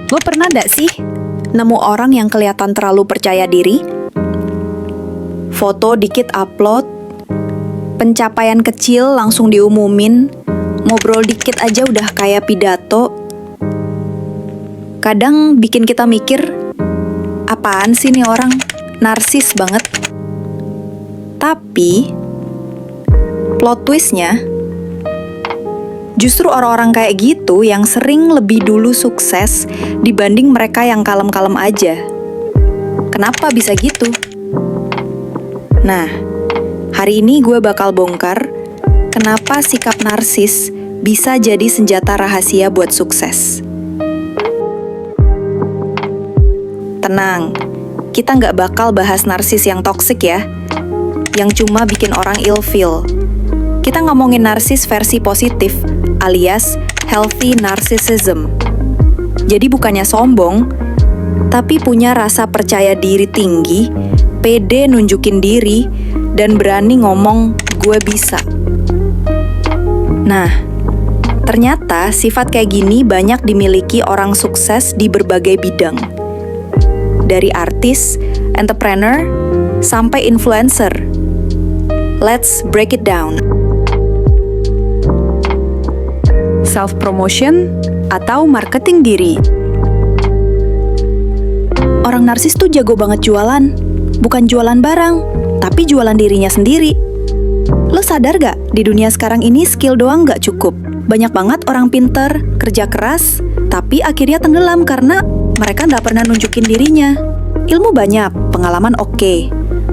Lo pernah gak sih nemu orang yang kelihatan terlalu percaya diri? Foto dikit upload, pencapaian kecil langsung diumumin, ngobrol dikit aja udah kayak pidato. Kadang bikin kita mikir, apaan sih nih orang? Narsis banget. Tapi, plot twistnya, justru orang-orang kayak gitu yang sering lebih dulu sukses dibanding mereka yang kalem-kalem aja. Kenapa bisa gitu? Nah, hari ini gue bakal bongkar kenapa sikap narsis bisa jadi senjata rahasia buat sukses. Tenang, kita nggak bakal bahas narsis yang toksik ya, yang cuma bikin orang ilfeel. Kita ngomongin narsis versi positif, alias healthy narcissism. Jadi bukannya sombong, tapi punya rasa percaya diri tinggi, pede nunjukin diri, dan berani ngomong gue bisa. Nah, ternyata sifat kayak gini banyak dimiliki orang sukses di berbagai bidang. Dari artis, entrepreneur, sampai influencer. Let's break it down. Self-promotion atau marketing diri. Orang narsis tuh jago banget jualan. Bukan jualan barang, tapi jualan dirinya sendiri. Lo sadar gak, di dunia sekarang ini skill doang gak cukup. Banyak banget orang pinter, kerja keras, tapi akhirnya tenggelam karena mereka gak pernah nunjukin dirinya. Ilmu banyak, pengalaman oke.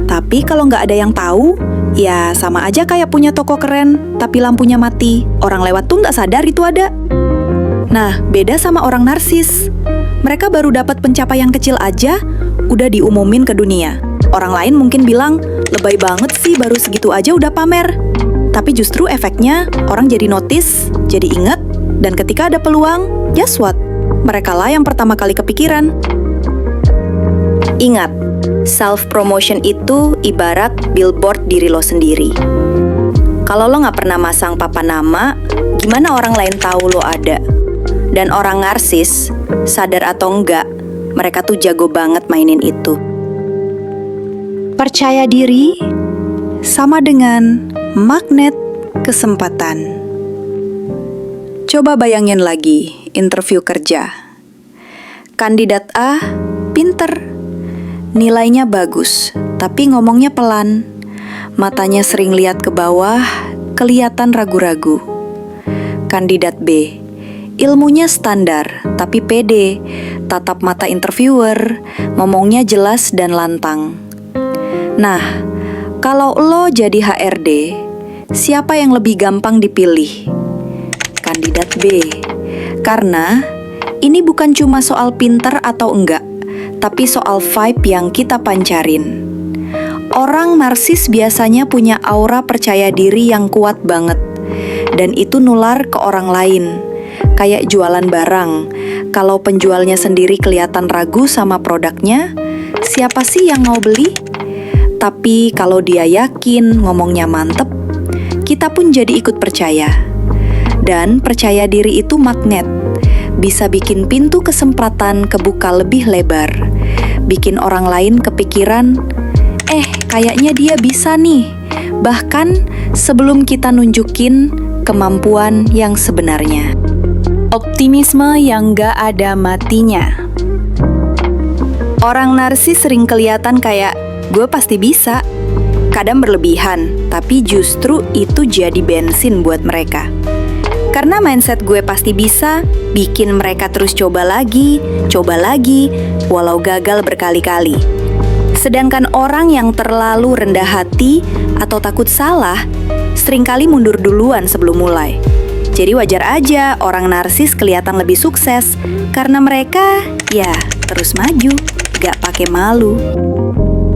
Tapi kalau gak ada yang tahu, ya sama aja kayak punya toko keren, tapi lampunya mati. Orang lewat tuh gak sadar itu ada. Nah, beda sama orang narsis. Mereka baru dapat pencapaian kecil aja, udah diumumin ke dunia. Orang lain mungkin bilang, lebay banget sih baru segitu aja udah pamer. Tapi justru efeknya, orang jadi notice, jadi inget, dan ketika ada peluang, guess what? Mereka lah yang pertama kali kepikiran. Ingat, self-promotion itu ibarat billboard diri lo sendiri. Kalau lo nggak pernah masang papan nama, gimana orang lain tahu lo ada? Dan orang narsis, sadar atau enggak, mereka tuh jago banget mainin itu. Percaya diri sama dengan magnet kesempatan. Coba bayangin lagi interview kerja. Kandidat A pinter, nilainya bagus, tapi ngomongnya pelan. Matanya sering lihat ke bawah, kelihatan ragu-ragu. Kandidat B, ilmunya standar, tapi pede. Tatap mata interviewer, ngomongnya jelas dan lantang. Nah, kalau lo jadi HRD, siapa yang lebih gampang dipilih? Kandidat B. Karena ini bukan cuma soal pinter atau enggak, tapi soal vibe yang kita pancarin. Orang narsis biasanya punya aura percaya diri yang kuat banget, dan itu nular ke orang lain. Kayak jualan barang, kalau penjualnya sendiri kelihatan ragu sama produknya, siapa sih yang mau beli? Tapi kalau dia yakin ngomongnya mantep, kita pun jadi ikut percaya. Dan percaya diri itu magnet, bisa bikin pintu kesempatan kebuka lebih lebar, bikin orang lain kepikiran, kayaknya dia bisa nih, bahkan sebelum kita nunjukin kemampuan yang sebenarnya. Optimisme yang gak ada matinya. Orang narsis sering kelihatan kayak, gue pasti bisa. Kadang berlebihan, tapi justru itu jadi bensin buat mereka. Karena mindset gue pasti bisa, bikin mereka terus coba lagi, walau gagal berkali-kali. Sedangkan orang yang terlalu rendah hati atau takut salah, seringkali mundur duluan sebelum mulai. Jadi wajar aja orang narsis kelihatan lebih sukses, karena mereka, ya, terus maju, gak pakai malu.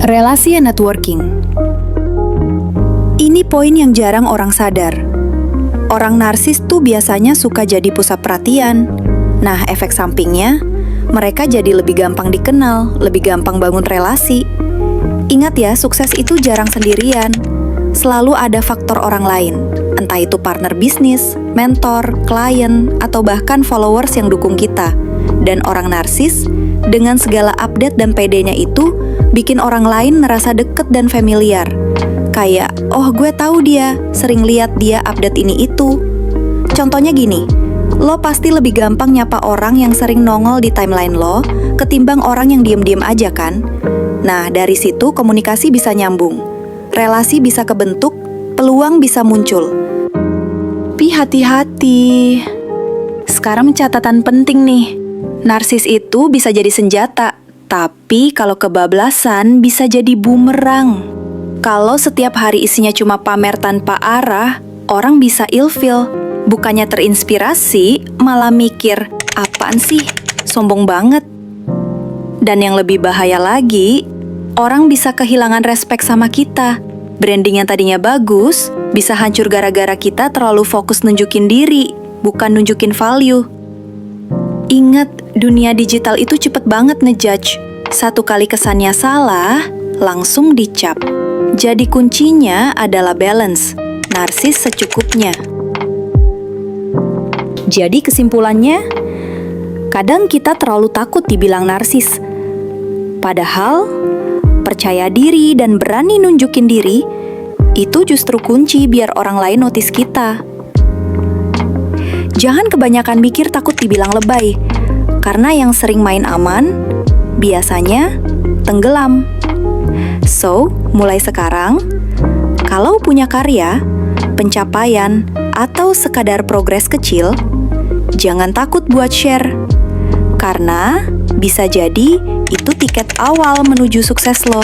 Relasi dan networking. Ini poin yang jarang orang sadar. Orang narsis tuh biasanya suka jadi pusat perhatian. Nah, efek sampingnya, mereka jadi lebih gampang dikenal, lebih gampang bangun relasi. Ingat ya, sukses itu jarang sendirian. Selalu ada faktor orang lain, entah itu partner bisnis, mentor, klien, atau bahkan followers yang dukung kita. Dan orang narsis, dengan segala update dan pedenya itu, bikin orang lain ngerasa deket dan familiar. Kayak, oh gue tahu dia, sering lihat dia update ini itu. Contohnya gini, lo pasti lebih gampang nyapa orang yang sering nongol di timeline lo, ketimbang orang yang diem-diem aja kan? Nah, dari situ komunikasi bisa nyambung, relasi bisa kebentuk, peluang bisa muncul. Tapi hati-hati. Sekarang catatan penting nih. Narsis itu bisa jadi senjata, tapi kalau kebablasan bisa jadi bumerang. Kalau setiap hari isinya cuma pamer tanpa arah, orang bisa ilfeel. Bukannya terinspirasi, malah mikir, apaan sih? Sombong banget. Dan yang lebih bahaya lagi, orang bisa kehilangan respek sama kita. Branding yang tadinya bagus, bisa hancur gara-gara kita terlalu fokus nunjukin diri, bukan nunjukin value. Ingat, dunia digital itu cepet banget ngejudge. Satu kali kesannya salah, langsung dicap. Jadi kuncinya adalah balance, narsis secukupnya. Jadi kesimpulannya, kadang kita terlalu takut dibilang narsis. Padahal, percaya diri dan berani nunjukin diri, itu justru kunci biar orang lain notice kita. Jangan kebanyakan mikir takut dibilang lebay, karena yang sering main aman, biasanya tenggelam. So, mulai sekarang, kalau punya karya, pencapaian, atau sekadar progres kecil, jangan takut buat share. Karena bisa jadi itu tiket awal menuju sukses lo.